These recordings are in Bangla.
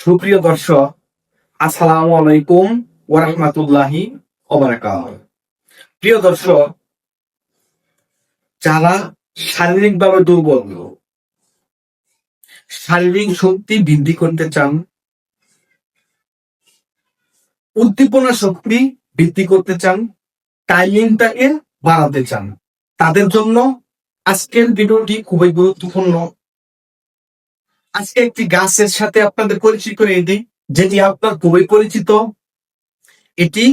সুপ্রিয় দর্শক, আসসালামু আলাইকুম ওয়া রাহমাতুল্লাহি ওয়া বারাকাতুহু। প্রিয় দর্শক, যারা শারীরিকভাবে দুর্বল, শারীরিক শক্তি বৃদ্ধি করতে চান, উদ্দীপনা শক্তি বৃদ্ধি করতে চান, টাইমিংটাকে বাড়াতে চান, তাদের জন্য আজকের ভিডিওটি খুবই গুরুত্বপূর্ণ। আজকে একটি গাছের সাথে আপনাদের পরিচয় করিয়ে দিই, যেটি আপনার খুবই পরিচিত। এটি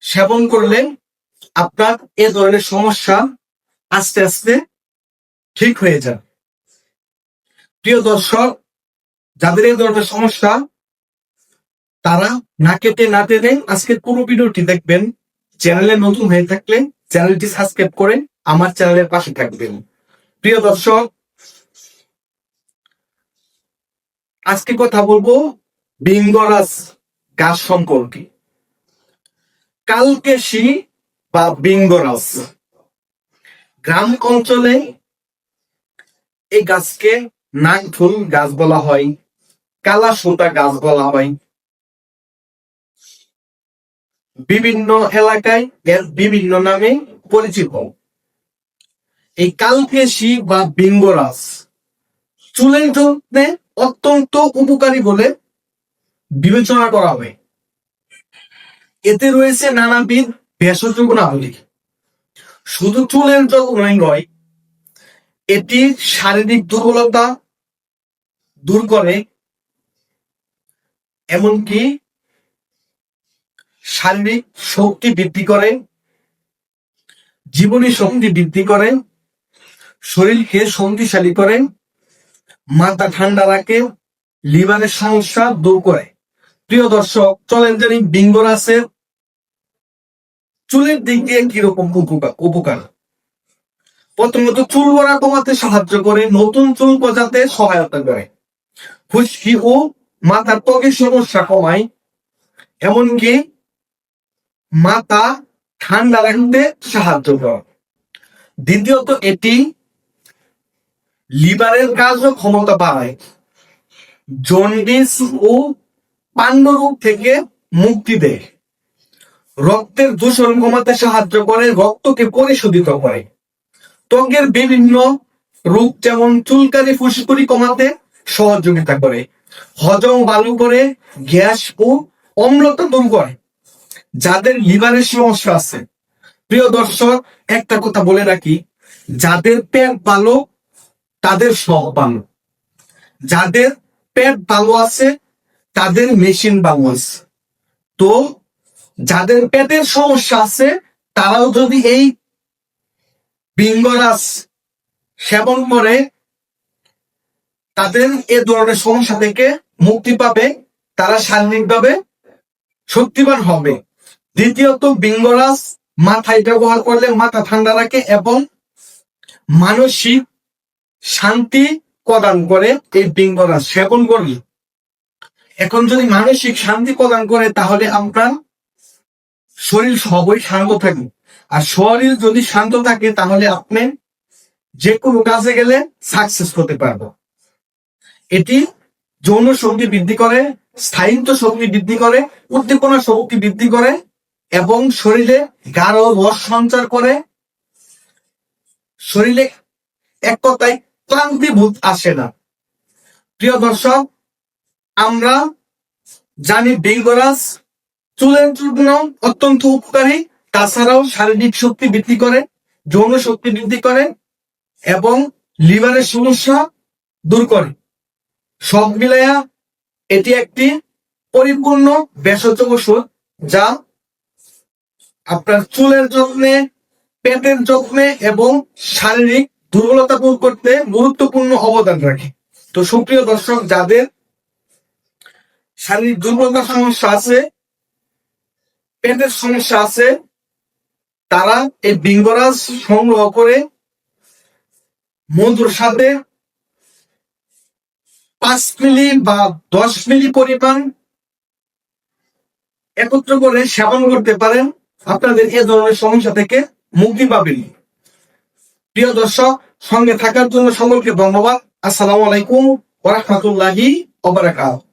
সেবন করলে আপনার এ ধরনের সমস্যা আস্তে আস্তে ঠিক হয়ে যাবে। প্রিয় দর্শক, যাদের এই ধরনের সমস্যা, তারা না কেটে না টেনে আজকের পুরো ভিডিওটি দেখবেন। চ্যানেলে নতুন হয়ে থাকলে চ্যানেলটি সাবস্ক্রাইব করে আমার চ্যানেলের পাশে থাকবেন। প্রিয় দর্শক, আজকে কথা বলবো বিঙ্গরাজ গাছ সম্পর্কে। কালকেশী বা বিঙ্গরাজ, গ্রাম অঞ্চলে এই গাছকে নাগফুল গাছ বলা হয়, কালা সুতা গাছ বলা হয়। বিভিন্ন এলাকায় এর বিভিন্ন নামে পরিচিত। এই কালকেশী বা বিঙ্গরাজ চুলের জন্য অত্যন্ত উপকারী বলে বিবেচনা করা হয়। এতে রয়েছে নানাবিধ ভেষজ গুণাবলী। শুধু চুলের যত্নই নয়, এটি শারীরিক দুর্বলতা দূর করে, এমনকি শারীরিক শক্তি বৃদ্ধি করে, জীবনী শক্তি বৃদ্ধি করে, শরীরকে শক্তিশালী করে, মাথা ঠান্ডা রাখে, লিভারের সমস্যা দূর করে। প্রিয় দর্শক, চলেন জানি বিঙ্গরাজের চুলের দিক দিয়ে কিরকম উপকার। প্রথমত, চুল পড়া কমাতে সাহায্য করে, নতুন চুল গজাতে সহায়তা করে, খুশকি ও মাথার ত্বকের সমস্যা কমায়, এমনকি মাথা ঠান্ডা রাখতে সাহায্য করে। দ্বিতীয়ত, এটি লিভারের কার্যক্ষমতা বাড়ায়, জন্ডিস ও পান্ডুরোগ থেকে মুক্তি দেয়, রক্তের দূষণ কমাতে সাহায্য করে, রক্তকে পরিশোধিত করে, ত্বকের বিভিন্ন রোগ যেমন চুলকানি ফুসকুড়ি কমাতে সহযোগিতা করে, হজম ভালো করে, গ্যাস ও অম্লতা দূর করে। যাদের লিভারের সমস্যা আছে, প্রিয় দর্শক, একটা কথা বলে রাখি, যাদের পেট ভালো তাদের সব ভালো, যাদের পেট ভালো আছে তাদের মেশিন ভালো আছে। তো যাদের পেটের সমস্যা আছে তারাও যদি এই বিঙ্গরাজ সেবন করে, তাদের এ ধরনের সমস্যা থেকে মুক্তি পাবে, তারা শারীরিকভাবে শক্তিবান হবে। দ্বিতীয়ত, বিঙ্গরাজ মাথায় ব্যবহার করলে মাথা ঠান্ডা রাখে এবং মানসিক শান্তি প্রদান করে। এই বিঙ্গরাজ সেবন করলে এখন যদি মানসিক শান্তি প্রদান করে, তাহলে আপনার শরীর সবই শান্ত থাকে। আর শরীর যদি শান্ত থাকে, তাহলে আপনি যে কোনো কাজে গেলে সাকসেস হতে পারবো। এটি যৌন শক্তি বৃদ্ধি করে, স্থায়িত্ব শক্তি বৃদ্ধি করে, উদ্দীপনা শক্তি বৃদ্ধি করে এবং শরীরে গাঢ় রস সঞ্চার করে। শরীরে এক কথায় ক্লান্তি বোধ আসে না। প্রিয় দর্শক, আমরা জানি বিঙ্গরাজ চুলের জন্য অত্যন্ত উপকারী, তাছাড়াও শারীরিক শক্তি বৃদ্ধি করে, যৌন শক্তি বৃদ্ধি করে এবং লিভারের সমস্যা দূর করে। সব মিলাইয়া এটি একটি পরিপূর্ণ ভেষজ ওষুধ, যা আপনার চুলের যত্নে, পেটের যত্নে এবং শারীরিক দুর্বলতা দূর করতে গুরুত্বপূর্ণ অবদান রাখে। তো সুপ্রিয় দর্শক, যাদের শারীরিক দুর্বলতার সমস্যা আছে, পেটের সমস্যা আছে, তারা এই বিঙ্গরাজ সংগ্রহ করে মধুর সাথে 5 মিলি বা 10 মিলি পরিমাণ একত্র করে সেবন করতে পারেন। আপনাদের এ ধরনের সমস্যা থেকে মুক্তি পাবেন। প্রিয় দর্শক, সঙ্গে থাকার জন্য সকলকে ধন্যবাদ। আসসালামু আলাইকুম ওয়া রাহমাতুল্লাহি ওয়া বারাকাতুহু।